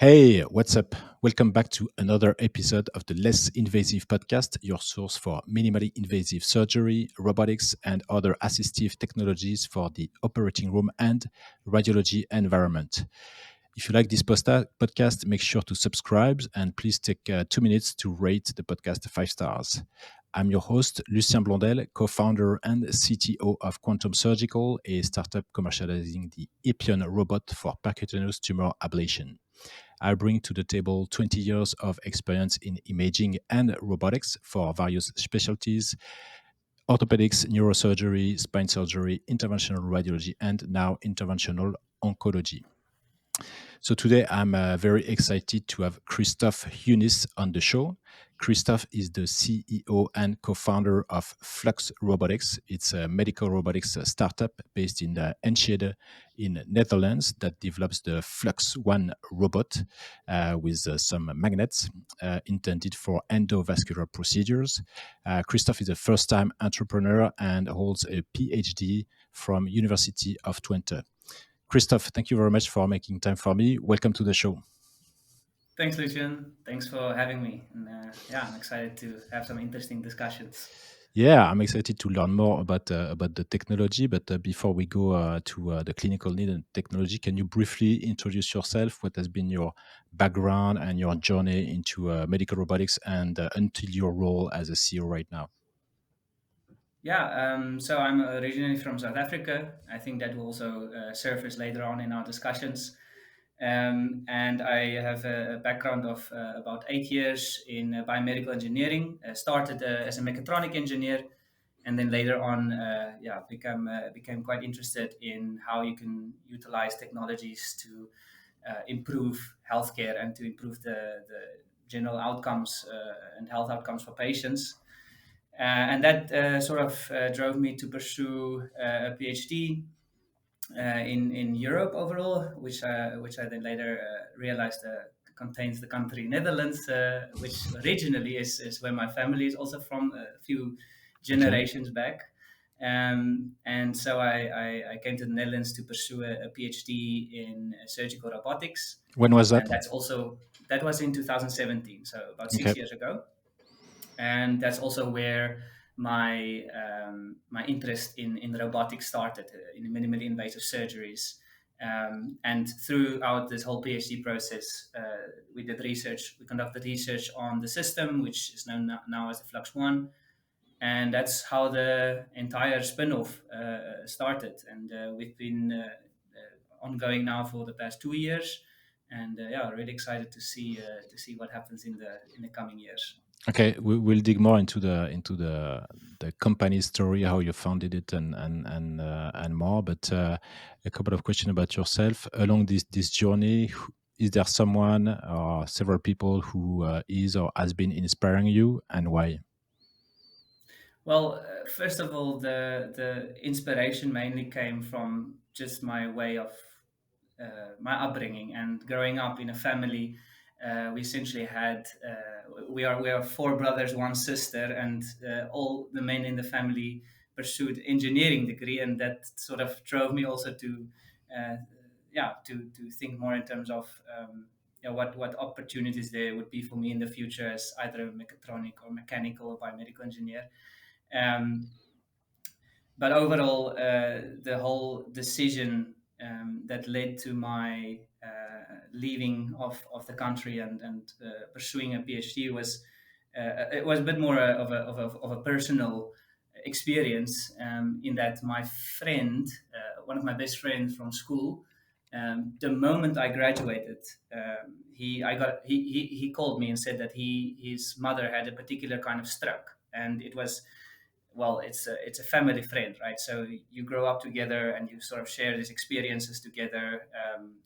Hey, what's up? Welcome back to another episode of the Less Invasive Podcast, your source for minimally invasive surgery, robotics, and other assistive technologies for the operating room and radiology environment. If you like this podcast, make sure to subscribe and please take 2 minutes to rate the podcast 5 stars. I'm your host, Lucien Blondel, co founder and CTO of Quantum Surgical, a startup commercializing the Ep18 robot for percutaneous tumor ablation. I bring to the table 20 years of experience in imaging and robotics for various specialties: orthopedics, neurosurgery, spine surgery, interventional radiology, and now interventional oncology. So today I'm very excited to have Christoff Heunis on the show. Christoff is the CEO and co-founder of Flux Robotics. It's a medical robotics startup based in Enschede in Netherlands that develops the Flux One robot with some magnets intended for endovascular procedures. Christoff is a first-time entrepreneur and holds a PhD from University of Twente. Christoff, thank you very much for making time for me. Welcome to the show. Thanks, Lucian. Thanks for having me. And I'm excited to have some interesting discussions. Yeah, I'm excited to learn more about the technology. But before we go to the clinical need and technology, can you briefly introduce yourself? What has been your background and your journey into medical robotics and until your role as a CEO right now? So I'm originally from South Africa. I think that will also surface later on in our discussions. And I have a background of about 8 years in biomedical engineering. Started as a mechatronic engineer, and then later on, became quite interested in how you can utilize technologies to improve healthcare and to improve the general outcomes and health outcomes for patients. And that drove me to pursue a PhD in Europe overall, which I then later realized contains the country Netherlands, which originally is where my family is also from a few Okay. generations back. And so I came to the Netherlands to pursue a PhD in surgical robotics, When was that? and that was in 2017, so about Okay. 6 years ago. And that's also where my interest in robotics started, in minimally invasive surgeries. And throughout this whole PhD process, we conducted research on the system, which is known now as the Flux One, and that's how the entire spin-off started. And we've been ongoing now for the past 2 years, and really excited to see what happens in the coming years. Okay, we'll dig more into the company story, how you founded it, and more. But a couple of questions about yourself along this journey. Is there someone or several people who is or has been inspiring you, and why? Well, first of all, the inspiration mainly came from just my way of my upbringing and growing up in a family. We essentially had we are four brothers, one sister, and all the men in the family pursued engineering degree, and that sort of drove me also to uh, to think more in terms of what opportunities there would be for me in the future as either a mechatronic or mechanical or biomedical engineer. Um, but overall, the whole decision that led to my leaving of the country and pursuing a PhD was it was a bit more of a personal experience, in that my friend, one of my best friends from school, the moment I graduated, he called me and said that his mother had a particular kind of stroke, and it was, well, it's a family friend, right? So you grow up together and you sort of share these experiences together,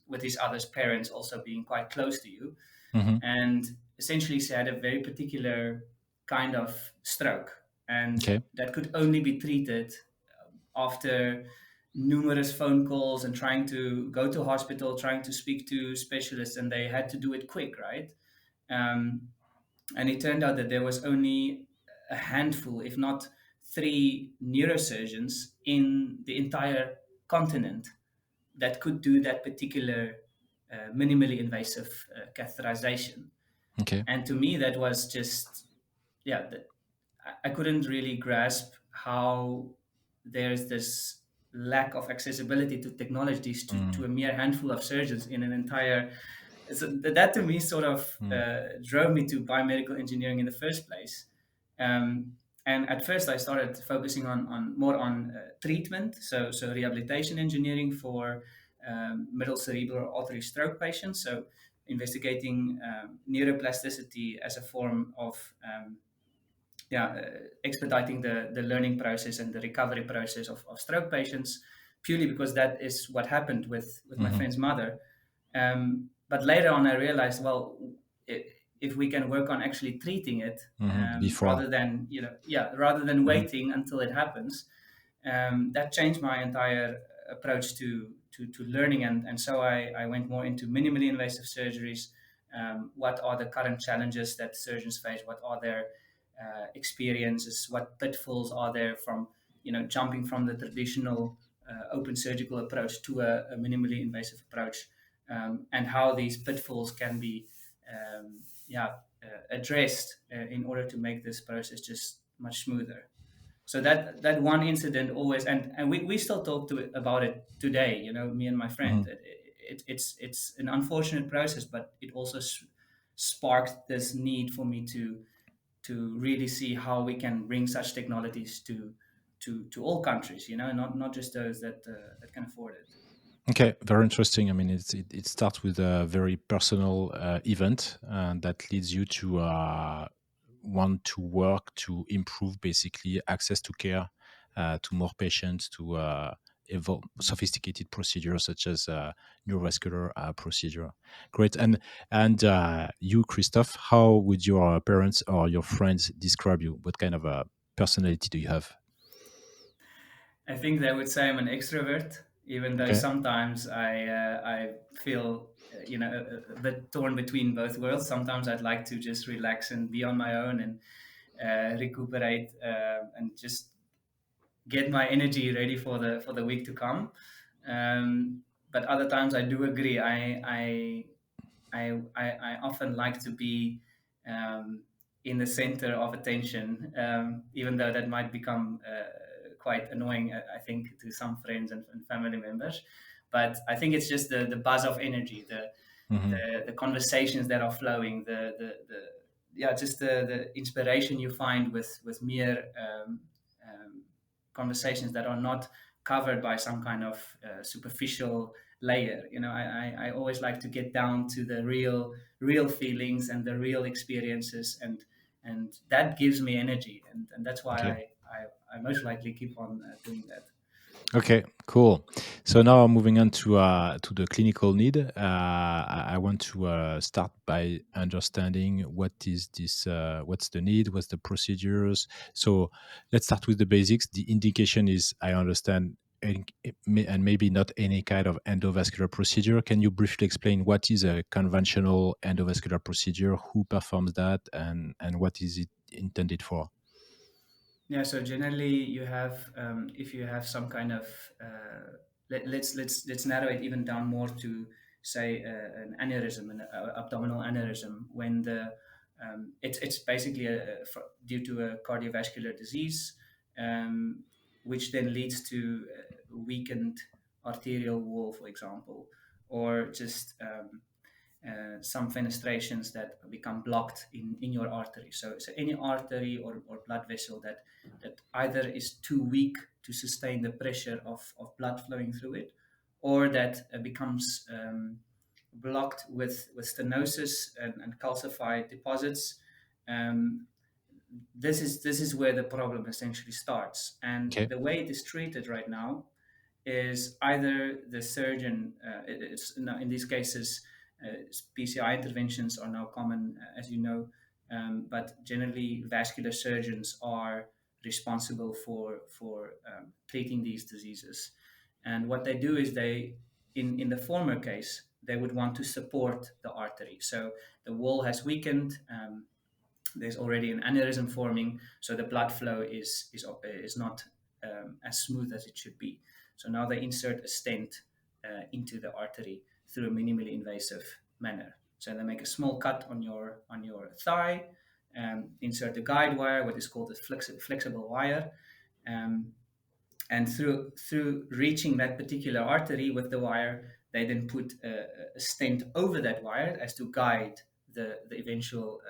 with his other's parents also being quite close to you. Hmm. And essentially she had a very particular kind of stroke, and Okay. that could only be treated after numerous phone calls and trying to go to hospital, trying to speak to specialists, and they had to do it quick, right? um, and it turned out that there was only a handful, if not three, neurosurgeons in the entire continent that could do that particular minimally invasive catheterization. Okay. And to me, that was just, yeah, I couldn't really grasp how there's this lack of accessibility to technologies to Mm, a mere handful of surgeons in an entire. So that to me sort of mm, drove me to biomedical engineering in the first place. Um, and at first, I started focusing on more on treatment, so rehabilitation engineering for middle cerebral artery stroke patients. So investigating neuroplasticity as a form of yeah, expediting the learning process and the recovery process of stroke patients, purely because that is what happened with my mhm, friend's mother. But later on, I realized, well, if we can work on actually treating it, before. rather than rather than Mhm, waiting until it happens, that changed my entire approach to learning. And so I went more into minimally invasive surgeries. What are the current challenges that surgeons face? What are their experiences? What pitfalls are there from jumping from the traditional open surgical approach to a minimally invasive approach, and how these pitfalls can be um, addressed in order to make this process just much smoother. So that one incident always, and we still talk about it today, me and my friend. mhm. It's an unfortunate process, but it also sparked this need for me to really see how we can bring such technologies to all countries, not just those that can afford it. Okay, very interesting. I mean, it starts with a very personal event that leads you to want to work to improve basically access to care to more patients, to evolve sophisticated procedures such as neurovascular procedure. Great. And you, Christoph, how would your parents or your friends describe you? What kind of a personality do you have? I think they would say I'm an extrovert, even though Okay. sometimes I feel a bit torn between both worlds. Sometimes I'd like to just relax and be on my own and recuperate and just get my energy ready for the week to come. But other times I do agree. I often like to be in the center of attention, even though that might become quite annoying, I think, to some friends and family members. But I think it's just the buzz of energy, Hmm. the conversations that are flowing, the yeah, just the inspiration you find with mere um, conversations that are not covered by some kind of superficial layer. I always like to get down to the real feelings and the real experiences, and that gives me energy, and that's why Okay. I most likely keep on doing that. Okay, cool. So now moving on to the clinical need, I want to start by understanding what is this, what's the need, what's the procedures. So let's start with the basics. The indication is, I understand, and maybe not any kind of endovascular procedure. Can you briefly explain what is a conventional endovascular procedure, who performs that, and what is it intended for? Yeah, so generally you have, if you have some kind of, let's narrow it even down more to say an aneurysm, an abdominal aneurysm, when it's basically due to a cardiovascular disease, um, which then leads to a weakened arterial wall, for example, or just some fenestrations that become blocked in your artery. So any artery or blood vessel that either is too weak to sustain the pressure of blood flowing through it, or that becomes blocked with stenosis and calcified deposits. Um, this is where the problem essentially starts. And Okay. the way it is treated right now is either the surgeon, it's now in these cases, PCI interventions are now common, as you know, but generally vascular surgeons are responsible for treating these diseases. And what they do is in the former case, they would want to support the artery. So the wall has weakened. There's already an aneurysm forming, so the blood flow is not as smooth as it should be. So now they insert a stent into the artery through a minimally invasive manner. So they make a small cut on your thigh, insert a guide wire, what is called a flexible wire, um, and through reaching that particular artery with the wire, they then put a stent over that wire as to guide the eventual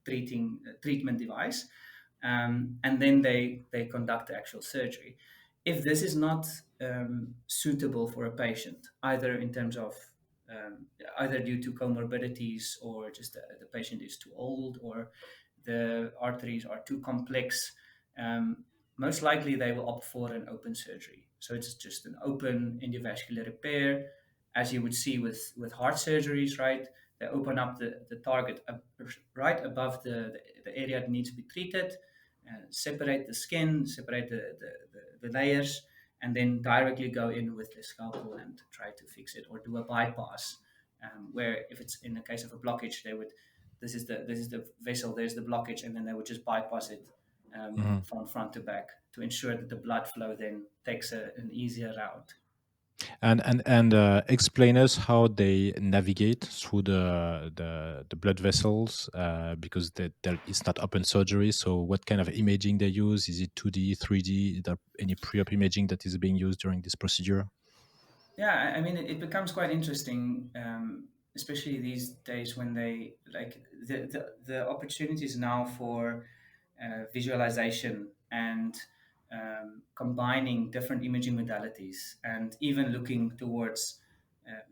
treatment device, and then they conduct the actual surgery. If this is not suitable for a patient, either in terms of either due to comorbidities, or just the patient is too old, or the arteries are too complex, most likely they will opt for an open surgery. So it's just an open endovascular repair, as you would see with heart surgeries, right? They open up the target right above the area that needs to be treated, separate the skin, separate the layers, and then directly go in with the scalpel and try to fix it, or do a bypass. Where if it's in the case of a blockage, they would, this is the vessel, there's the blockage, and then they would just bypass it from front to back to ensure that the blood flow then takes an easier route. And explain us how they navigate through the blood vessels, because it's not open surgery. So what kind of imaging they use? Is it 2D, 3D? Is there any pre-op imaging that is being used during this procedure? Yeah, I mean, it becomes quite interesting, especially these days when they like the opportunities now for visualization and combining different imaging modalities, and even looking towards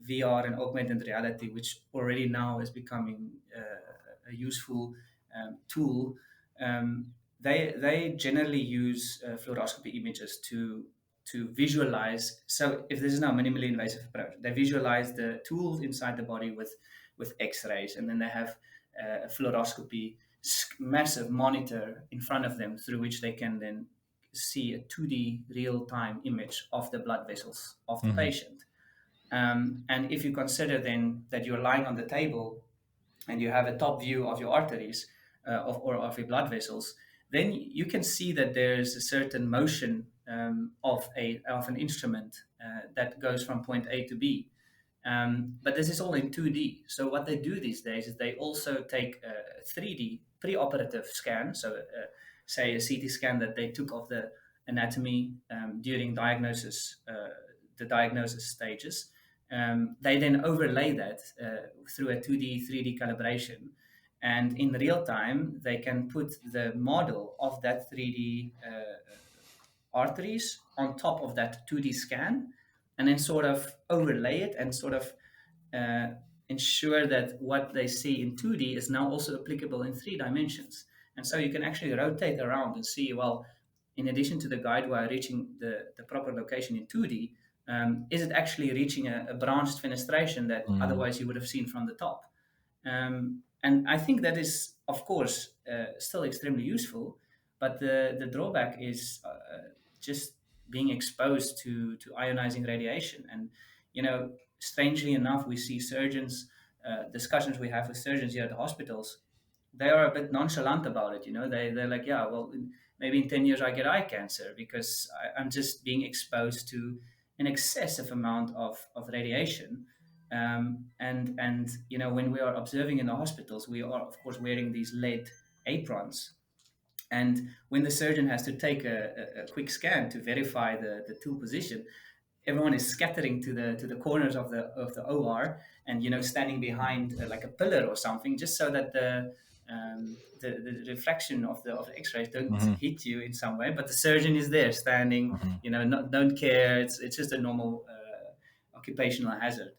VR and augmented reality, which already now is becoming a useful tool. They generally use fluoroscopy images to visualize. So if this is now minimally invasive approach, they visualize the tools inside the body with X-rays, and then they have a fluoroscopy massive monitor in front of them through which they can then see a 2D real-time image of the blood vessels of the Hmm. patient. And if you consider then that you're lying on the table and you have a top view of your arteries, or of your blood vessels, then you can see that there's a certain motion of an instrument that goes from point A to B. But this is all in 2D. So what they do these days is they also take a 3D preoperative scan. So say a CT scan that they took of the anatomy during the diagnosis stages. They then overlay that through a 2D, 3D calibration. And in real time, they can put the model of that 3D arteries on top of that 2D scan, and then sort of overlay it and sort of uh, ensure that what they see in 2D is now also applicable in 3 dimensions. And so you can actually rotate around and see, well, in addition to the guide wire reaching the proper location in 2D, is it actually reaching a branched fenestration that Mm. otherwise you would have seen from the top? And I think that is, of course, still extremely useful, but the drawback is just being exposed to ionizing radiation. And, strangely enough, we see surgeons, discussions we have with surgeons here at the hospitals, they are a bit nonchalant about it. They're like, yeah, well, maybe in 10 years I get eye cancer because I'm just being exposed to an excessive amount of radiation. And when we are observing in the hospitals, we are of course wearing these lead aprons, and when the surgeon has to take a quick scan to verify the tool position, everyone is scattering to the corners of the OR, and standing behind like a pillar or something, just so that the reflection of the X-rays don't Mhm. hit you in some way. But the surgeon is there standing, Mhm. don't care. It's just a normal occupational hazard.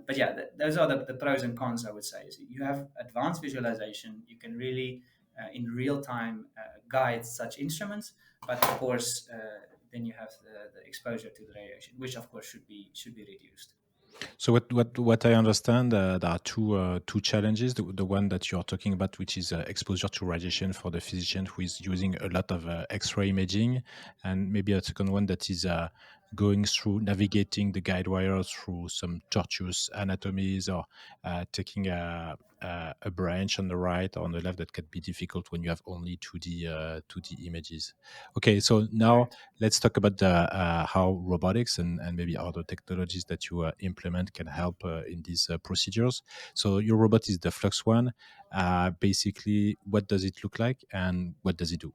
But yeah, those are the pros and cons, I would say. Is you have advanced visualization, you can really in real time guide such instruments, but of course then you have the exposure to the radiation, which of course should be reduced. So what I understand, there are two challenges. The one that you are talking about, which is exposure to radiation for the physician who is using a lot of X-ray imaging, and maybe a second one that is going through navigating the guide wires through some tortuous anatomies, or taking a branch on the right or on the left that can be difficult when you have only 2D images. Okay, so now Right. let's talk about how robotics and maybe other technologies that you implement can help in these procedures. So your robot is the Flux One. Basically, what does it look like and what does it do?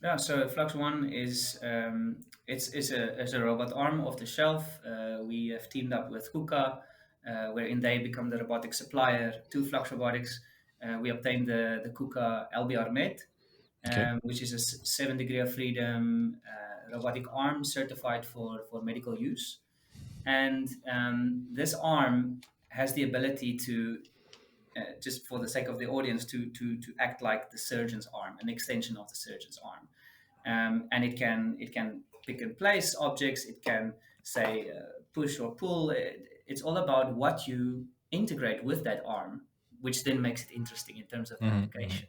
Yeah, so Flux One is it's a robot arm off the shelf. We have teamed up with KUKA, wherein they become the robotic supplier to Flux Robotics. We obtained the KUKA LBR Med, Okay. which is a 7 degree of freedom robotic arm certified for medical use. And this arm has the ability to, just for the sake of the audience, to act like the surgeon's arm, an extension of the surgeon's arm. And it can pick and place objects. It can say push or pull. It's all about what you integrate with that arm, which then makes it interesting in terms of the Hmm. Hmm. application.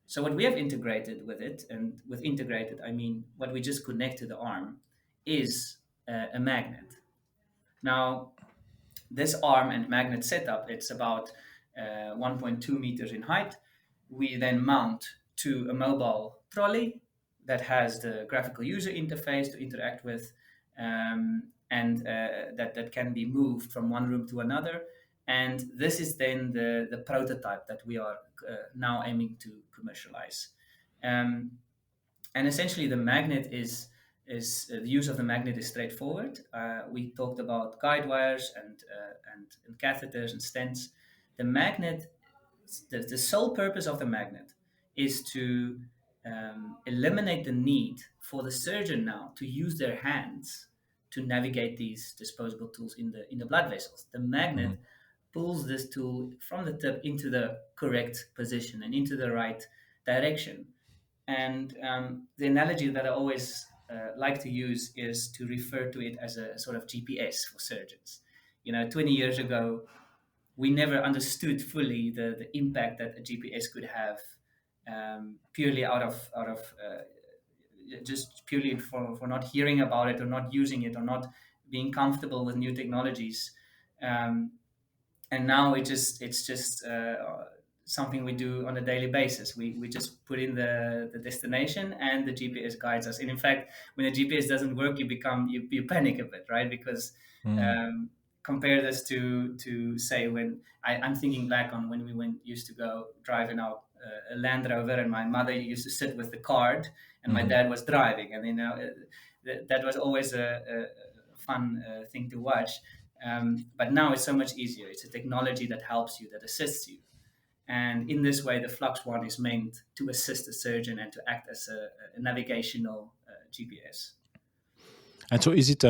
So what we have integrated with it, and with integrated I mean what we just connect to the arm, is a magnet. Now, this arm and magnet setup, it's about 1.2 meters in height. We then mount to a mobile trolley that has the graphical user interface to interact with, and that can be moved from one room to another. And this is then the prototype that we are now aiming to commercialize. Um, and essentially, the magnet is the use of the magnet is straightforward. We talked about guide wires and catheters and stents. The magnet, the sole purpose of the magnet is to eliminate the need for the surgeon now to use their hands to navigate these disposable tools in the blood vessels. The Hmm. magnet pulls this tool from the tip into the correct position and into the right direction. And the analogy that I always like to use is to refer to it as a sort of GPS for surgeons. 20 years ago, we never understood fully the impact that a GPS could have, purely out of just purely for not hearing about it or not using it or not being comfortable with new technologies. Um, and now it's just something we do on a daily basis. We just put in the destination and the GPS guides us. And in fact, when the GPS doesn't work, you panic a bit, right? Because Hmm. um, compare this to say when I'm thinking back on when we used to go driving out a Land Rover, and my mother used to sit with the card and my Hmm. dad was driving, and that was always a fun thing to watch. But now it's so much easier. It's a technology that helps you, that assists you. And in this way, the Flux One is meant to assist the surgeon and to act as a navigational GPS. And so, is it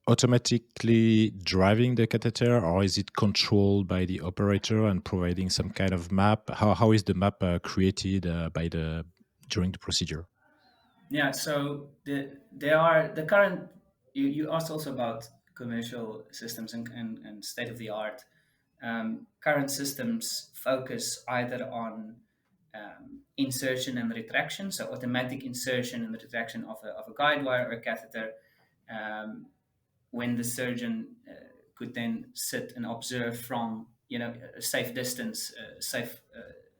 automatically driving the catheter, or is it controlled by the operator and providing some kind of map? How is the map created by the during the procedure? Yeah, so there are the current. You asked also about commercial systems and state of the art. Current systems focus either on insertion and retraction, so automatic insertion and retraction of a guide wire or a catheter, um, when the surgeon could then sit and observe from a safe distance,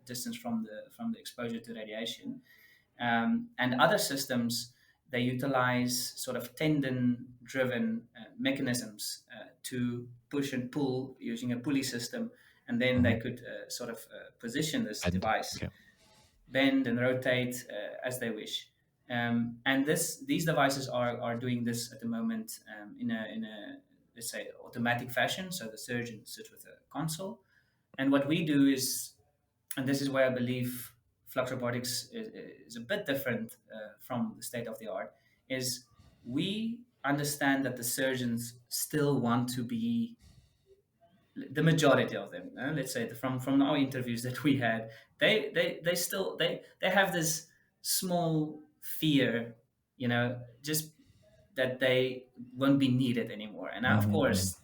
distance from the exposure to radiation. And other systems, they utilize sort of tendon driven mechanisms to push and pull using a pulley system. And then they Hmm. could sort of position this And device, okay. bend and rotate as they wish. And these devices are doing this at the moment in a let's say automatic fashion. So the surgeon sits with a console, and what we do is, and this is where I believe Flux Robotics is a bit different from the state of the art, is we understand that the surgeons still want to be, the majority of them, let's say from our interviews that we had, they still they have this small fear, just that they won't be needed anymore. And of Hmm. Hmm. course,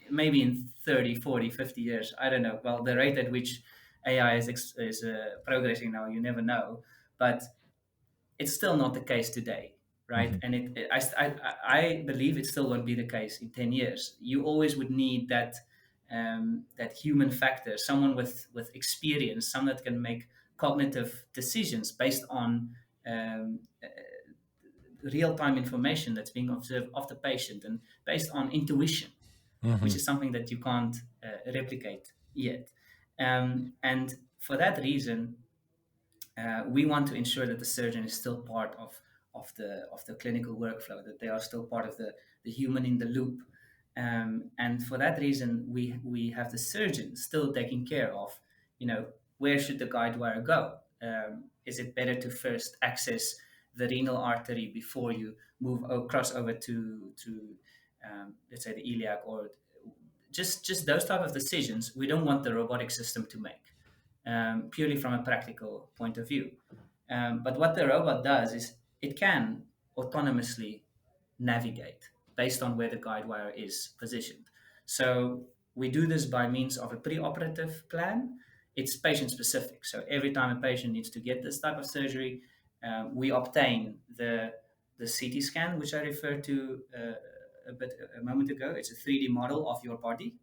maybe in 30, 40, 50 years, I don't know, well, the rate at which AI is progressing now, you never know. But it's still not the case today. right? Hmm. And I believe it still won't be the case in 10 years. You always would need that human factor, someone with experience, someone that can make cognitive decisions based on um, real-time information that's being observed of the patient and based on intuition, which Hmm. is something that you can't replicate yet. And for that reason, we want to ensure that the surgeon is still part of the clinical workflow, that they are still part of the human in the loop. And for that reason, we have the surgeon still taking care of, where should the guide wire go? Is it better to first access the renal artery before you cross over to let's say the iliac, or just those type of decisions we don't want the robotic system to make, purely from a practical point of view. But what the robot does is it can autonomously navigate based on where the guide wire is positioned. So we do this by means of a preoperative plan. It's patient specific. So every time a patient needs to get this type of surgery, we obtain the CT scan, which I referred to a moment ago. It's a 3D model of your body,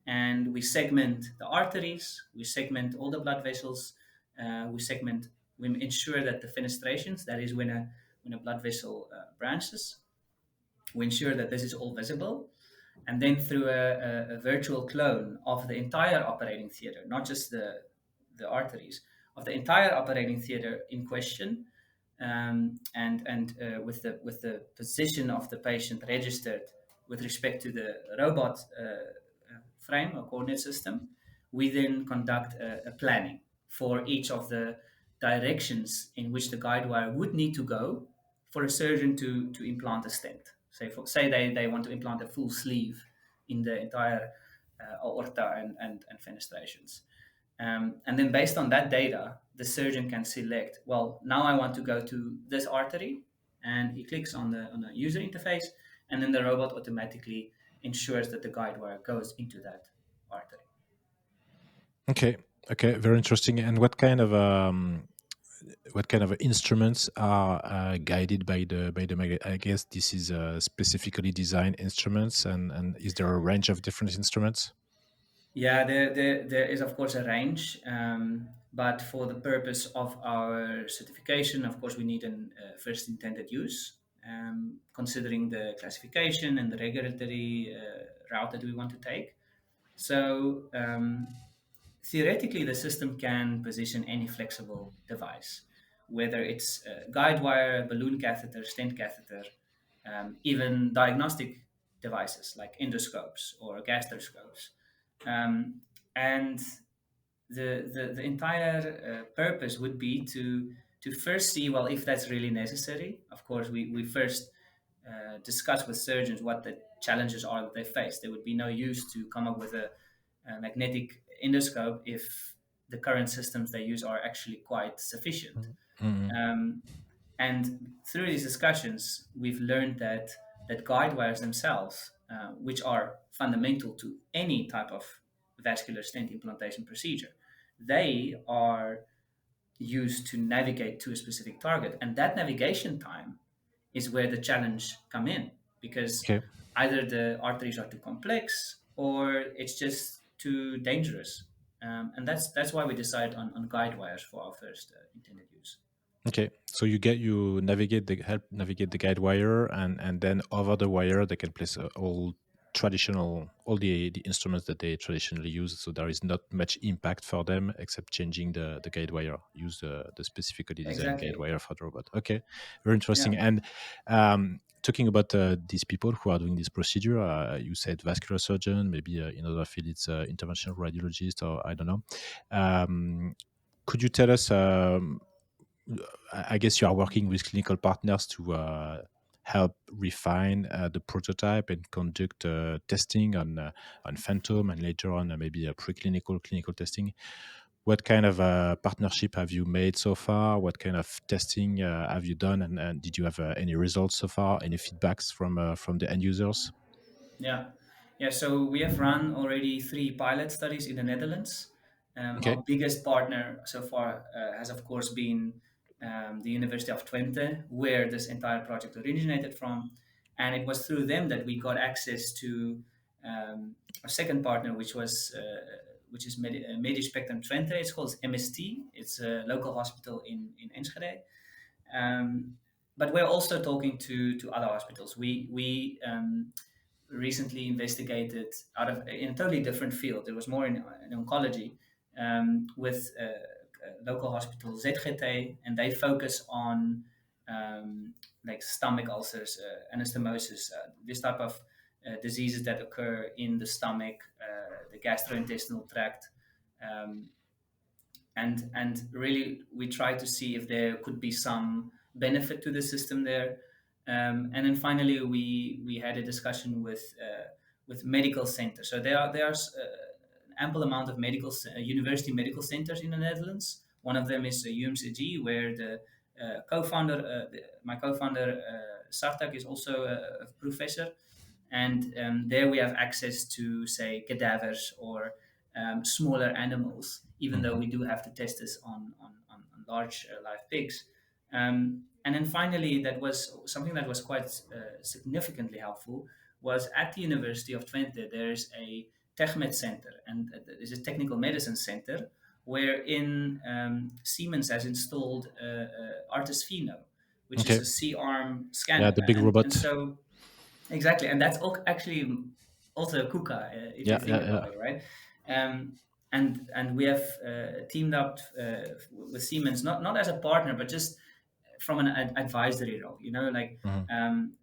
and we segment the arteries, we segment all the blood vessels, we ensure that the fenestrations, that is when a blood vessel branches, we ensure that this is all visible. And then through a virtual clone of the entire operating theater, not just the arteries, of the entire operating theater in question, and with the position of the patient registered with respect to the robot frame or coordinate system, we then conduct a planning for each of the directions in which the guide wire would need to go for a surgeon to implant a stent. Say they want to implant a full sleeve in the entire aorta and fenestrations. And then based on that data, the surgeon can select, well, now I want to go to this artery, and he clicks on the user interface, and then the robot automatically ensures that the guide wire goes into that artery. Okay. Okay. Very interesting. And what kind of instruments are guided by I guess this is specifically designed instruments, and is there a range of different instruments? Yeah, there is of course a range, but for the purpose of our certification, of course, we need an first intended use, considering the classification and the regulatory route that we want to take. So theoretically, the system can position any flexible device, whether it's a guide wire, balloon catheter, stent catheter, even diagnostic devices like endoscopes or gastroscopes. Um, and the entire purpose would be to first see, well, if that's really necessary. Of course, we first discuss with surgeons what the challenges are that they face. There would be no use to come up with a magnetic endoscope if the current systems they use are actually quite sufficient. Mm-hmm. Um, and through these discussions, we've learned that guide wires themselves, which are fundamental to any type of vascular stent implantation procedure, they are used to navigate to a specific target, and that navigation time is where the challenge come in, because Okay. either the arteries are too complex or it's just too dangerous. And that's why we decided on guide wires for our first intended use. Okay, so you navigate the help navigate the guide wire, and then over the wire they can place all the instruments that they traditionally use. So there is not much impact for them except changing the guide wire. Use the specifically designed guide Exactly. wire for the robot. Okay, very Yeah. interesting. And talking about these people who are doing this procedure, you said vascular surgeon, maybe in other field it's interventional radiologist, or I don't know. Um, could you tell us? I guess you are working with clinical partners to help refine the prototype and conduct testing on phantom, and later on maybe a preclinical clinical testing. What kind of partnership have you made so far? What kind of testing have you done, and did you have any results so far? Any feedbacks from the end users? Yeah. Yeah. So we have run already 3 pilot studies in the Netherlands. Okay. Our biggest partner so far has, of course, been the University of Twente, where this entire project originated from. And it was through them that we got access to our second partner, which is Medispectrum Twente. It's called MST. It's a local hospital in Enschede. But we're also talking to other hospitals. We recently investigated out of in a totally different field. It was more in oncology with local hospital ZGT, and they focus on like stomach ulcers, anastomosis, this type of diseases that occur in the stomach, the gastrointestinal tract. Um, and really we try to see if there could be some benefit to the system there. And then finally we had a discussion with medical centers. So there's an ample amount of university medical centers in the Netherlands. One of them is UMCG, where the my co-founder Sartak, is also a professor, and there we have access to, say, cadavers or smaller animals, even though Mhm. we do have to test this on large live pigs. And then finally, that was something that was quite significantly helpful. Was at the University of Twente, there's a TechMed center, and there's a technical medicine center wherein Siemens has installed Artis Pheno, which is Okay. a C-arm Yeah, scanner, the big and robot. so exactly, and that's actually also KUKA, if you Yeah, think yeah, about yeah. it, right? Um, and we have teamed up with Siemens, not as a partner, but just from an advisory role. Like Mhm.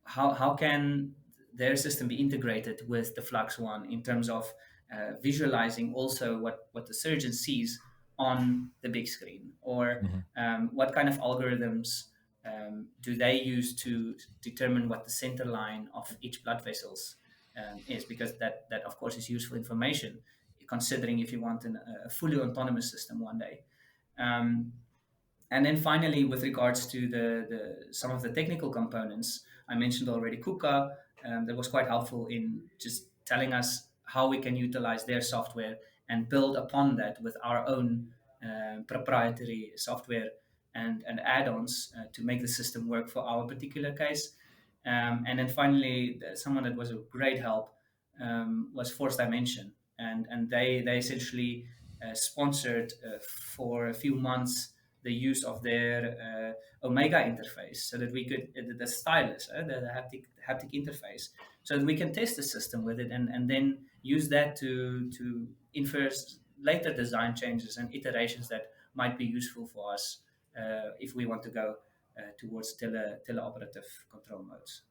how can their system be integrated with the Flux One in terms of visualizing also what the surgeon sees on the big screen, or Mhm. what kind of algorithms do they use to determine what the center line of each blood vessels is, because that of course is useful information, considering if you want a fully autonomous system one day. um, and then finally, with regards to the some of the technical components, I mentioned already KUKA. That was quite helpful in just telling us how we can utilize their software and build upon that with our own proprietary software and add-ons to make the system work for our particular case. And then finally, someone that was a great help was Force Dimension, and they essentially sponsored for a few months the use of their Omega interface, so that we could the stylus, the haptic interface, so that we can test the system with it, and then use that to infer later design changes and iterations that might be useful for us if we want to go towards teleoperative control modes.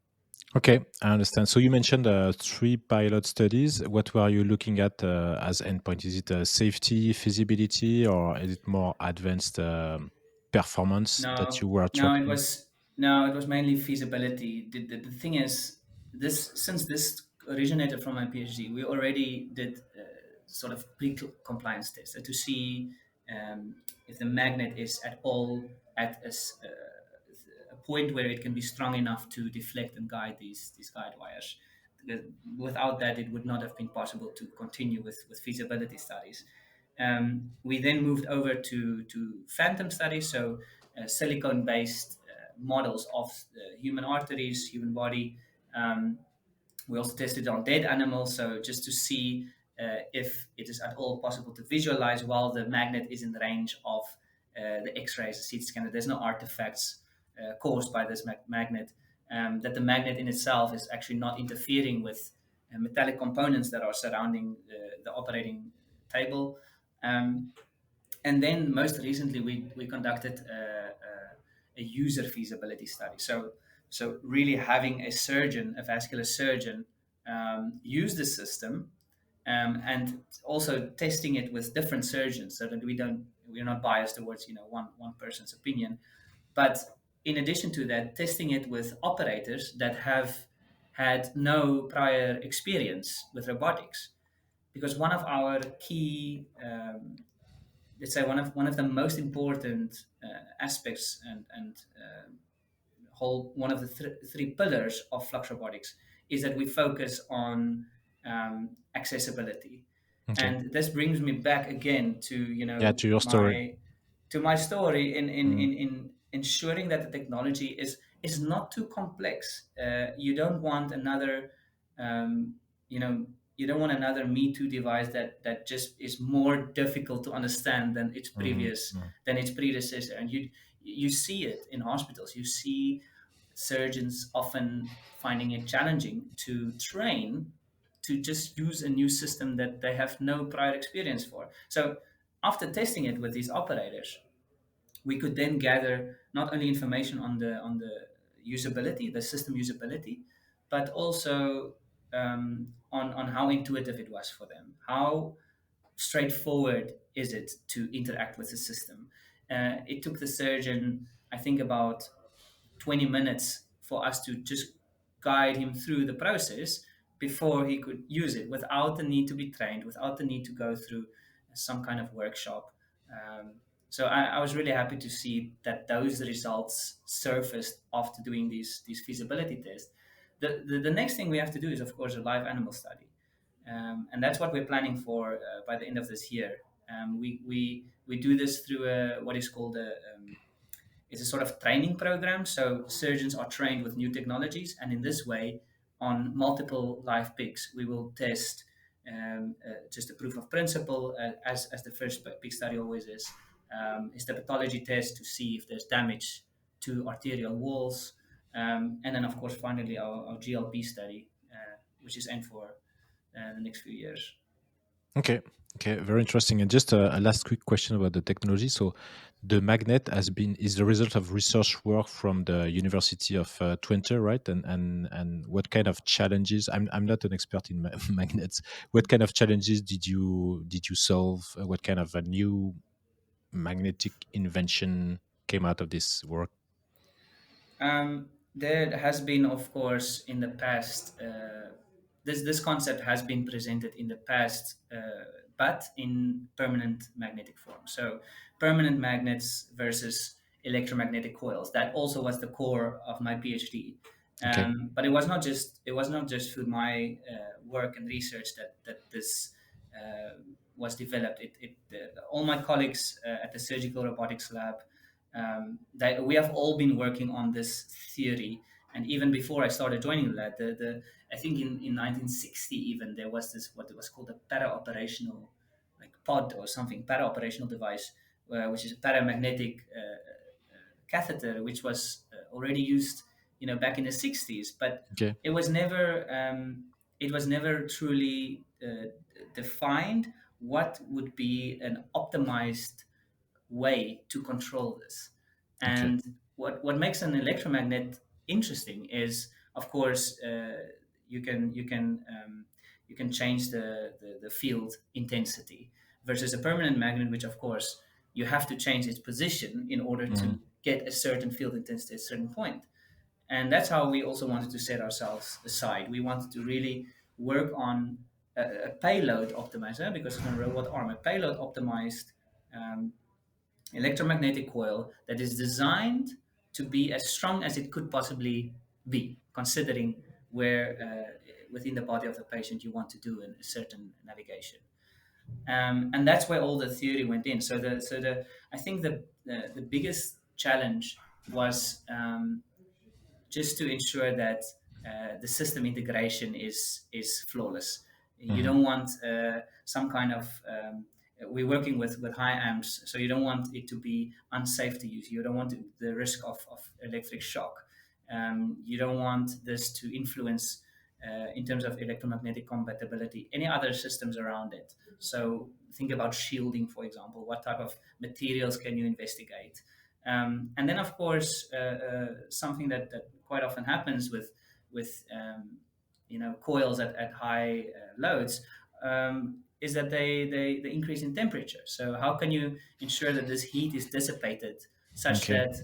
Okay, I understand. So you mentioned three pilot studies. What were you looking at as endpoint? Is it safety, feasibility, or is it more advanced performance that No, you were no, it tracking? was no, it was mainly feasibility. The thing is, since this originated from my PhD, we already did sort of pre-compliance tests to see if the magnet is at all at a point where it can be strong enough to deflect and guide these guide wires. Because without that, it would not have been possible to continue with feasibility studies. We then moved over to phantom studies, so silicone based models of the human arteries, human body. Um, we also tested on dead animals, so just to see if it is at all possible to visualize while the magnet is in the range of the X-rays, the CT scanner. There's no artifacts caused by this magnet. That the magnet in itself is actually not interfering with metallic components that are surrounding the operating table. Um, and then most recently, we conducted a user feasibility study. So really having a surgeon, a vascular surgeon, use the system, and also testing it with different surgeons, so that we're not biased towards one person's opinion, but in addition to that, testing it with operators that have had no prior experience with robotics, because one of our key let's say one of the most important aspects and whole one of the three pillars of Flux Robotics is that we focus on accessibility. Okay. And this brings me back again to Yeah, to your story. to my story Mm, in ensuring that the technology is not too complex. You don't want another, um, you know, you don't want another Me Too device that just is more difficult to understand mhm, mm, than its predecessor. And you see it in hospitals. You see surgeons often finding it challenging to train to just use a new system that they have no prior experience for. So after testing it with these operators, we could then gather not only information on the usability, the system usability, but also on how intuitive it was for them. How straightforward is it to interact with the system? It took the surgeon, I think, about 20 minutes for us to just guide him through the process before he could use it without the need to be trained, without the need to go through some kind of workshop. Um, so I was really happy to see that those results surfaced after doing these feasibility tests. The next thing we have to do is, of course, a live animal study. And that's what we're planning for by the end of this year. We do this through what is called it's a sort of training program. So surgeons are trained with new technologies, and in this way, on multiple live pigs, we will test just a proof of principle, as the first pig study always is the pathology test to see if there's damage to arterial walls, and then of course finally our GLP study, which is aimed for the next few years. okay. Okay, very interesting. And just a last quick question about the technology. So, the magnet is the result of research work from the University of Twente, right? And what kind of challenges? I'm not an expert in magnets. What kind of challenges did you solve? What kind of a new magnetic invention came out of this work? There has been, of course, in the past, this concept has been presented in the past, but in permanent magnetic form. So, permanent magnets versus electromagnetic coils. That also was the core of my PhD. Okay. But it was not just through my work and research that this was developed. All my colleagues at the surgical robotics lab, that we have all been working on this theory. And even before I started joining the lab, I think in 1960 even there was this what was called a para-operational like pod or something para-operational device, which is a paramagnetic catheter, which was already used, back in the 60s, but Okay. it was never truly defined what would be an optimized way to control this. Okay. And what makes an electromagnet interesting is, of course, you can change the field intensity versus a permanent magnet, which of course you have to change its position in order Mhm. to get a certain field intensity at a certain point. And that's how we also wanted to set ourselves aside. We wanted to really work on a payload optimizer, because it's a robot arm, a payload optimized um, electromagnetic coil that is designed to be as strong as it could possibly be, considering where within the body of the patient you want to do a certain navigation. And that's where all the theory went in. So the I think the biggest challenge was just to ensure that the system integration is flawless. You Mhm. don't want some kind of we're working with high amps, so you don't want it to be unsafe to use. You don't want the risk of electric shock. You don't want this to influence, in terms of electromagnetic compatibility, any other systems around it. So think about shielding, for example. What type of materials can you investigate? And then, of course, something that quite often happens with coils at high loads, is that they increase in temperature. So how can you ensure that this heat is dissipated such Okay. that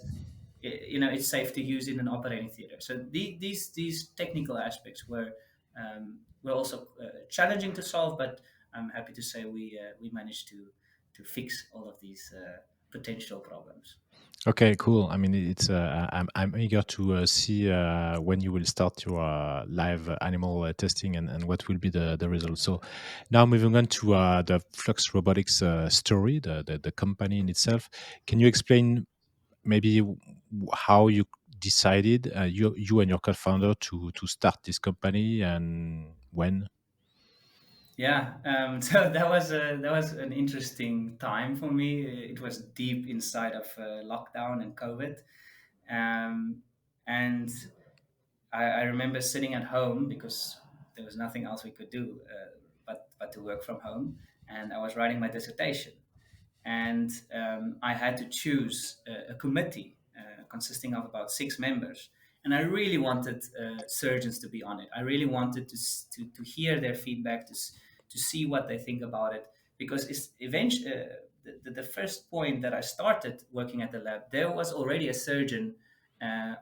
it's safe to use in an operating theater? So these technical aspects were also challenging to solve, but I'm happy to say we managed to fix all of these potential problems. Okay, cool. I mean, it's I'm eager to see when you will start your live animal testing and what will be the results. So now moving on to the Flux Robotics story, the company in itself. Can you explain maybe how you decided you and your co-founder to start this company and when? Yeah, so that was an interesting time for me. It was deep inside of lockdown and COVID, um, and I remember sitting at home because there was nothing else we could do but to work from home, and I was writing my dissertation, and I had to choose a committee consisting of about 6 members. And I really wanted surgeons to be on it. I really wanted to hear their feedback, to see what they think about it, because it's eventually the first point that I started working at the lab, there was already a surgeon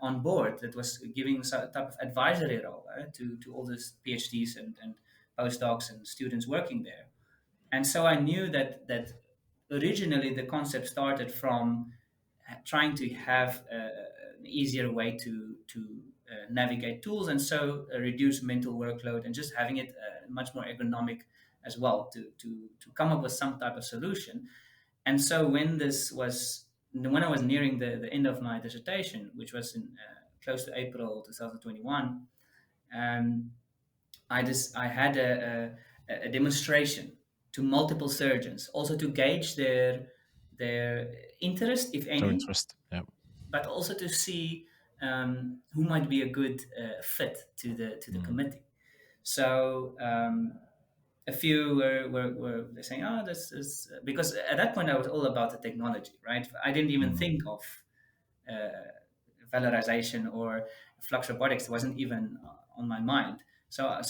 on board that was giving some type of advisory role to all these PhDs and postdocs and students working there. And so I knew that originally the concept started from trying to have an easier way to navigate tools, and so reduce mental workload, and just having it much more ergonomic as well, to come up with some type of solution. And so when I was nearing the end of my dissertation, which was in close to April 2021, um, I had a demonstration to multiple surgeons, also to gauge their interest, if Your any, interest? Yeah. but also to see who might be a good fit to the Mm, committee. So a few were saying, "Oh, this is," because at that point I was all about the technology, right? I didn't even mm, think of uh, valorization or flux robotics. It wasn't even on my mind. So I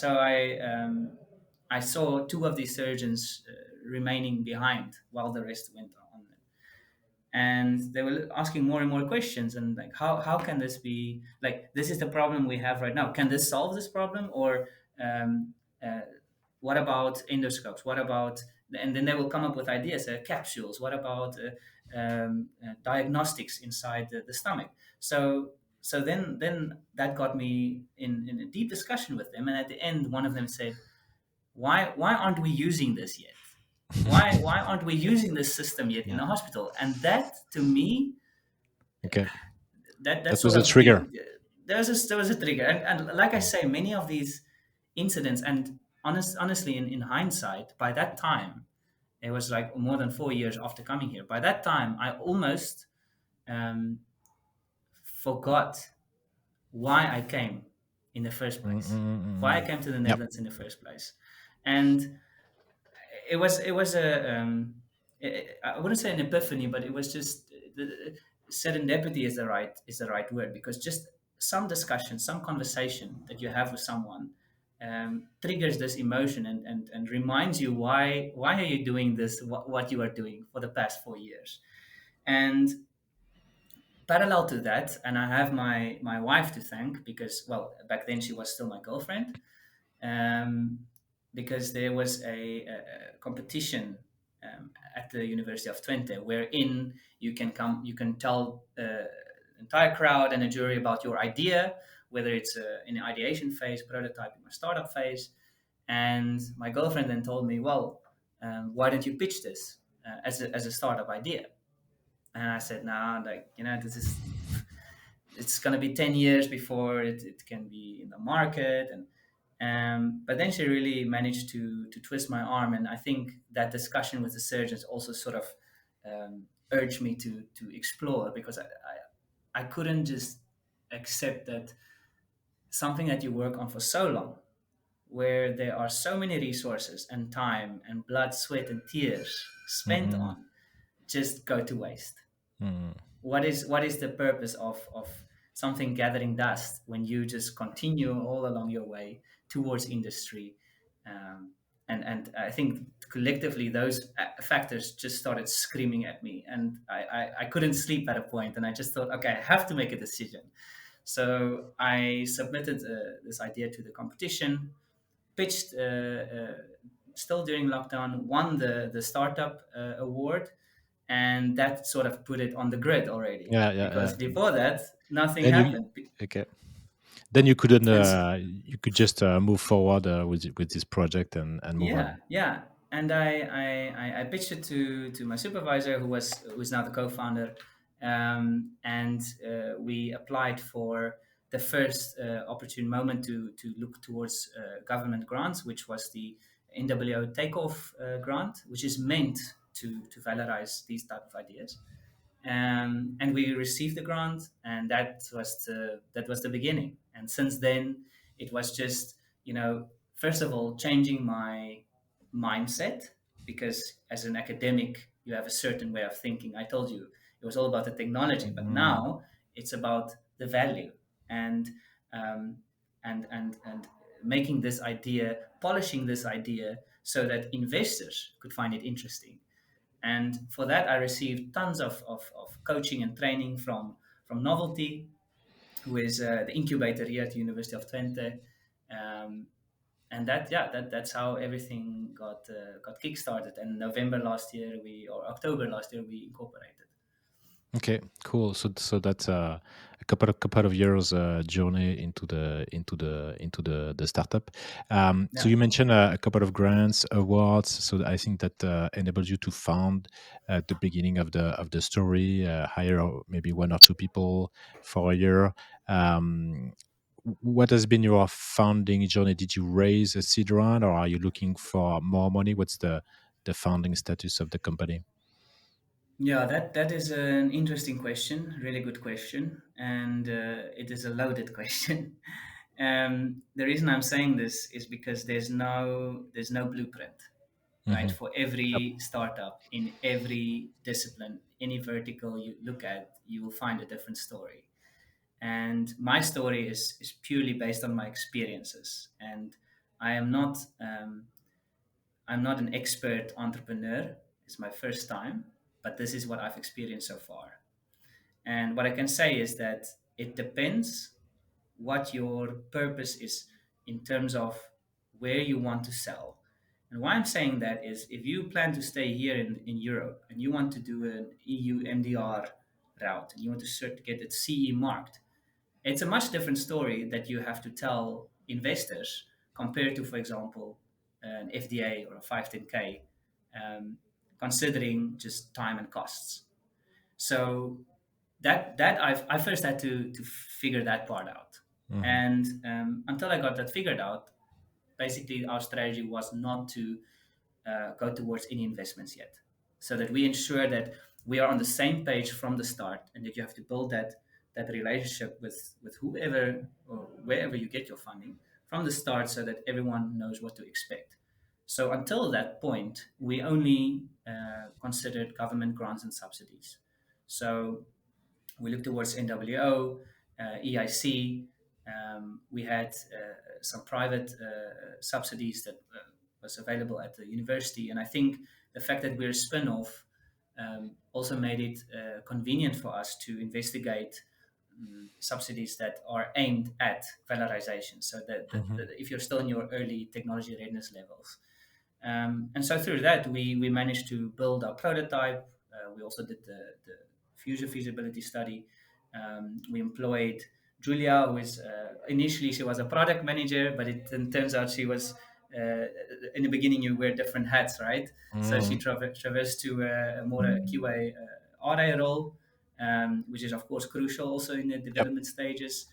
saw two of these surgeons remaining behind while the rest went on, and they were asking more and more questions, and like, how can this be, like, this is the problem we have right now, can this solve this problem, or um, uh, what about endoscopes, what about, and then they will come up with ideas, capsules, what about diagnostics inside the stomach. So then that got me in a deep discussion with them, and at the end one of them said, why aren't we using this yet? Why aren't we using this system yet in yeah. the hospital? And that, to me, Okay. that That sort was a of trigger. there was a trigger. And like I say, many of these incidents, and honestly, in hindsight, by that time, it was like more than 4 years after coming here. By that time, I almost um, forgot why I came in the first Mm, mm, place, mm, mm, why I mm. came to the Yep. Netherlands in the first place. And it was I wouldn't say an epiphany, but it was just serendipity is the right word, because just some discussion, some conversation that you have with someone triggers this emotion, and reminds you why are you doing this, what you are doing for the past 4 years. And parallel to that, and I have my wife to thank, because, well, back then she was still my girlfriend, um, because there was a competition at the University of Twente, wherein you can tell entire crowd and a jury about your idea, whether it's in the ideation phase, prototyping, or startup phase. And my girlfriend then told me, well, why don't you pitch this as a startup idea? And I said, nah, like, this is, it's going to be 10 years before it can be in the market. And but then she really managed to twist my arm, and I think that discussion with the surgeons also sort of urged me to explore, because I couldn't just accept that something that you work on for so long, where there are so many resources and time and blood, sweat, and tears Mm, spent mm, on, just go to waste. mm, What is the purpose of something gathering dust when you just continue all along your way towards industry? um, and I think collectively those factors just started screaming at me, and I couldn't sleep at a point, and I just thought, okay, I have to make a decision. So I submitted this idea to the competition, pitched still during lockdown, won the startup award, and that sort of put it on the grid already. Yeah, yeah, Because yeah. before that, nothing Then you happened. okay. Then you couldn't. And You could just move forward with this project and move yeah, on. yeah. And I pitched it to my supervisor, who's now the co-founder, and we applied for the first opportune moment to look towards government grants, which was the NWO takeoff grant, which is meant to valorize these type of ideas. And we received the grant, and that was the beginning. And since then, it was just, first of all, changing my mindset, because as an academic, you have a certain way of thinking. I told you it was all about the technology, but Mm, now it's about the value, and um, and making this idea, polishing this idea, so that investors could find it interesting. And for that, I received tons of coaching and training from Novelty, who is the incubator here at the University of Twente. Um, and that's how everything got kickstarted. And November last year, or October last year, we incorporated. okay, cool. So that's a couple of years journey into the startup. So Yeah. you mentioned a couple of grants, awards. So I think that enabled you to found at the beginning of the story, hire maybe one or two people for a year. Um, what has been your founding journey? Did you raise a seed round, or are you looking for more money? What's the founding status of the company? Yeah, that is an interesting question, really good question, and it is a loaded question. The reason I'm saying this is because there's no blueprint, right? Hmm. For every startup in every discipline, any vertical you look at, you will find a different story. And my story is purely based on my experiences, and I am not I'm not an expert entrepreneur. It's my first time, but this is what I've experienced so far. And what I can say is that it depends what your purpose is in terms of where you want to sell. And why I'm saying that is, if you plan to stay here in Europe and you want to do an EU MDR route and you want to get it CE marked, it's a much different story that you have to tell investors compared to, for example, an FDA or a 510K, um, considering just time and costs. So I first had to figure that part out, Hmm. and until I got that figured out, basically our strategy was not to go towards any investments yet, so that we ensure that we are on the same page from the start, and that you have to build that relationship with whoever or wherever you get your funding from the start, so that everyone knows what to expect. So until that point, we only considered government grants and subsidies. So we looked towards NWO, EIC. We had some private subsidies that was available at the university, and I think the fact that we're a spin-off also made it convenient for us to investigate subsidies that are aimed at valorization. So that if you're still in your early technology readiness levels, and so through that, we managed to build our prototype. We also did the future feasibility study. We employed Julia, who is initially she was a product manager, but it then turns out she was in the beginning you wear different hats, right? So she Hmm. traversed to a more a QA RA role, which is of course crucial also in the Yep. development stages.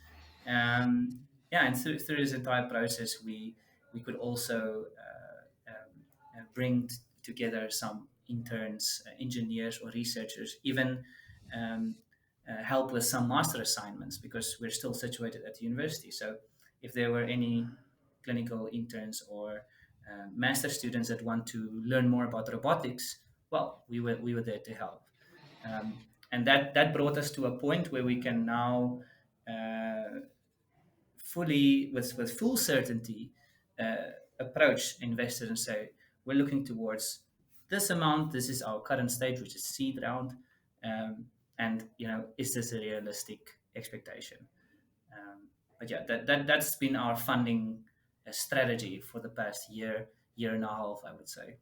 Yeah, and through this entire process, we could also bring together some interns, engineers, or researchers, even um, help with some master assignments, because we're still situated at the university. So if there were any clinical interns or master students that want to learn more about robotics, well, we were there to help. And that brought us to a point where we can now uh, fully, with full certainty, approach investors and say, we're looking towards this amount. This is our current stage, which is seed round. And is this a realistic expectation? But yeah, that's been our funding strategy for the past year and a half, I would say.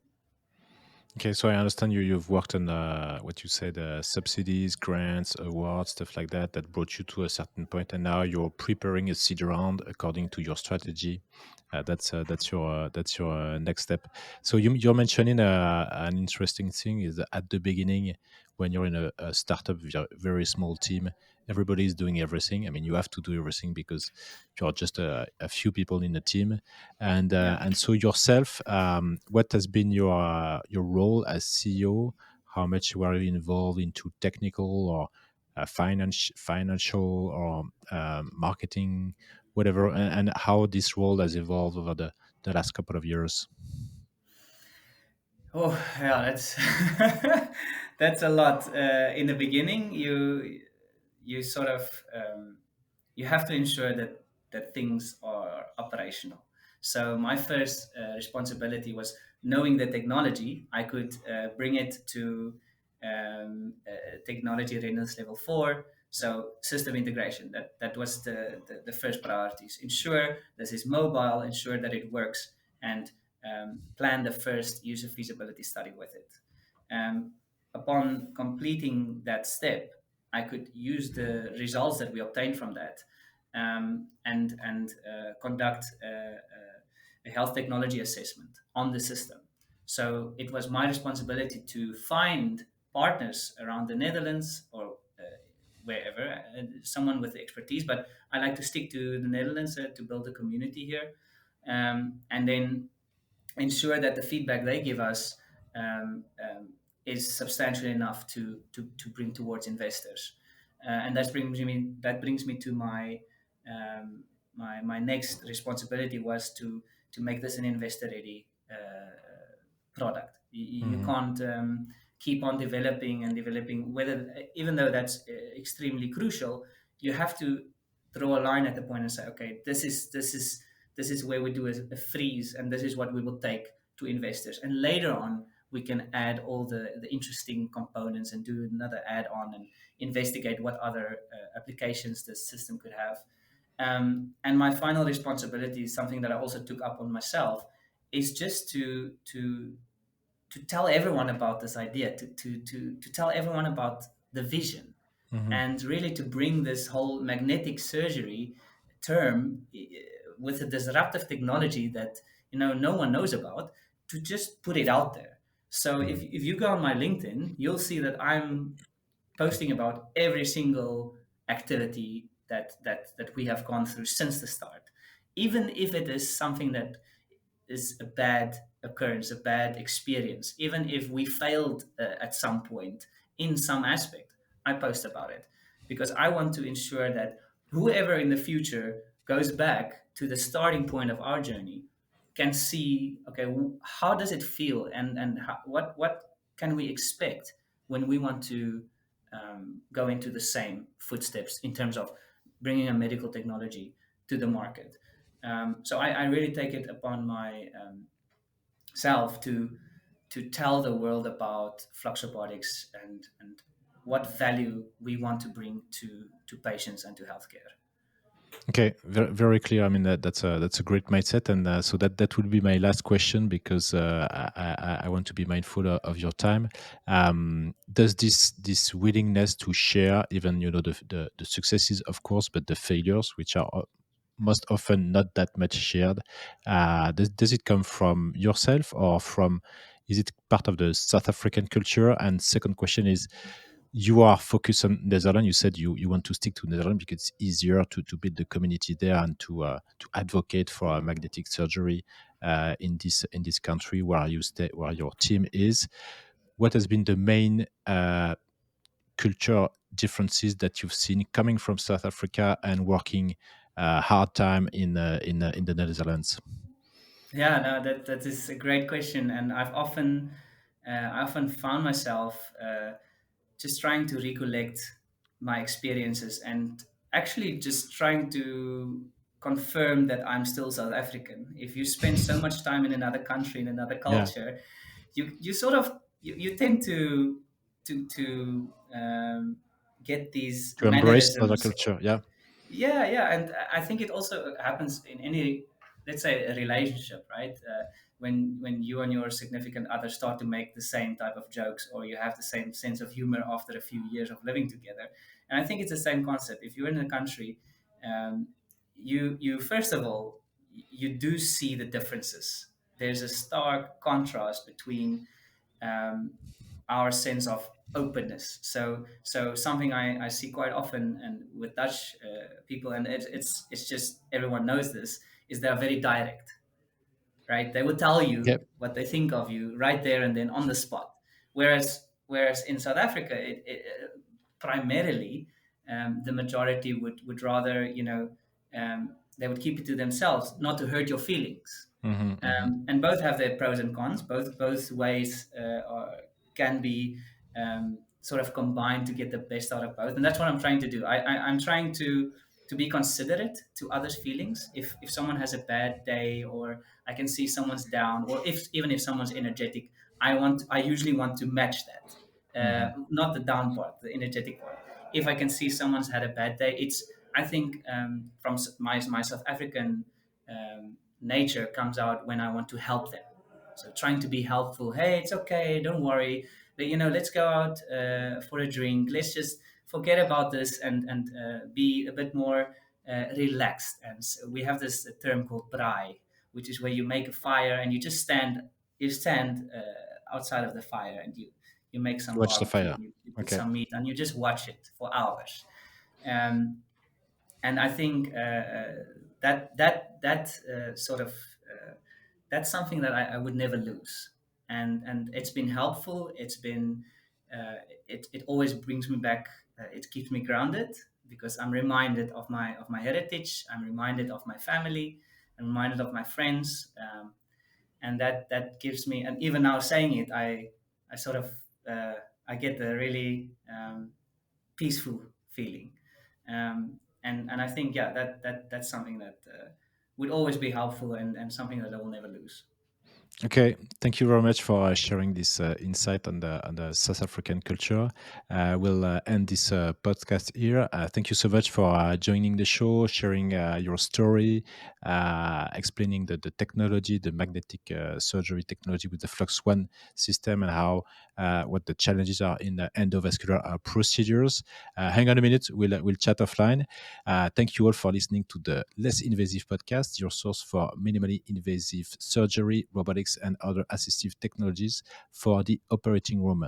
Okay, so I understand you've worked on what you said, subsidies, grants, awards, stuff like that, that brought you to a certain point, and now you're preparing a seed round according to your strategy. That's your next step. So you're mentioning an interesting thing is that at the beginning, when you're in a startup, very small team, everybody is doing everything. I mean, you have to do everything because you're just a few people in the team, Yeah. and so yourself, what has been your role as CEO? How much were you involved into technical or financial or marketing, whatever, and how this role has evolved over the last couple of years? Oh, yeah, that's that's a lot. In the beginning, you sort of you have to ensure that things are operational. So my first responsibility was knowing the technology. I could bring it to technology readiness level 4. So system integration. That was the first priorities. Ensure this is mobile. Ensure that it works, and plan the first user feasibility study with it. Um, Upon completing that step, I could use the results that we obtained from that, and conduct a health technology assessment on the system. So it was my responsibility to find partners around the Netherlands or wherever, someone with the expertise. But I like to stick to the Netherlands to build a community here, and then ensure that the feedback they give us is substantial enough to bring towards investors. And that brings me to my next responsibility was to make this an investor ready product. You Hmm. can't keep on developing and developing, whether even though that's extremely crucial. You have to draw a line at the point and say, okay, this is where we do a freeze, and this is what we will take to investors. And later on, we can add all the interesting components and do another add-on and investigate what other applications the system could have. And my final responsibility is something that I also took up on myself, is just to tell everyone about this idea, to tell everyone about the vision, Hmm. and really to bring this whole magnetic surgery term with a disruptive technology that no one knows about, to just put it out there. So if you go on my LinkedIn, you'll see that I'm posting about every single activity that we have gone through since the start, even if it is something that is a bad occurrence, a bad experience. Even if we failed at some point in some aspect, I post about it because I want to ensure that whoever in the future goes back to the starting point of our journey can see, okay, how does it feel, and what can we expect when we want to go into the same footsteps in terms of bringing a medical technology to the market. So I really take it upon my self to tell the world about Flux Robotics and what value we want to bring to patients and to healthcare. Okay, very, very clear. I mean that's a great mindset, and so that would be my last question because I want to be mindful of your time. Does this willingness to share, even the successes, of course, but the failures, which are most often not that much shared, does it come from yourself or from? Is it part of the South African culture? And second question is, you are focused on Netherlands. You said you want to stick to Netherlands because it's easier to build the community there and to advocate for magnetic surgery in this country where you stay, where your team is. What has been the main culture differences that you've seen coming from South Africa and working hard time in the Netherlands? Yeah, no, that is a great question, and I often found myself just trying to recollect my experiences and actually just trying to confirm that I'm still South African. If you spend so much time in another country, in another Yeah, culture, you sort of you tend to get these to embrace other mannerisms. culture. Yeah. Yeah, yeah, and I think it also happens in any, let's say, a relationship, right? when you and your significant other start to make the same type of jokes, or you have the same sense of humor after a few years of living together. And I think it's the same concept. If you're in a country, um, you first of all, you do see the differences. There's a stark contrast between um, our sense of openness. So something I see quite often and with Dutch people, and it's just everyone knows this, is they're very direct, right? They will tell you Yep. what they think of you right there and then on the spot. Whereas in South Africa, primarily the majority would rather, they would keep it to themselves, not to hurt your feelings. Hmm. Hmm. And both have their pros and cons. Both ways can be sort of combined to get the best out of both, and that's what I'm trying to do. I'm trying to be considerate to others' feelings. If someone has a bad day, or I can see someone's down, or if even if someone's energetic, I usually want to match that. Hmm. Not the down part, the energetic part. If I can see someone's had a bad day, it's I think from my South African nature comes out when I want to help them. So trying to be helpful. Hey, it's okay. Don't worry. But, let's go out for a drink. Let's just forget about this and be a bit more relaxed. And so we have this term called braai, which is where you make a fire and you just stand. You stand outside of the fire and you make some Watch the barbecue. fire. You put Okay. some meat and you just watch it for hours. Um, and I think that sort of that's something that I would never lose, and it's been helpful. It's been it always brings me back. It keeps me grounded because I'm reminded of my heritage. I'm reminded of my family. I'm reminded of my friends, and that gives me. And even now saying it, I sort of I get a really peaceful feeling. And I think, yeah, that's something that would always be helpful, and something that I will never lose. Okay, thank you very much for sharing this insight on the South African culture. We'll end this podcast here. Thank you so much for joining the show, sharing your story, explaining the technology, the magnetic surgery technology with the Flux One system, and how what the challenges are in endovascular procedures. Hang on a minute, we'll chat offline. Thank you all for listening to the Less Invasive Podcast, your source for minimally invasive surgery, robotics, and other assistive technologies for the operating room.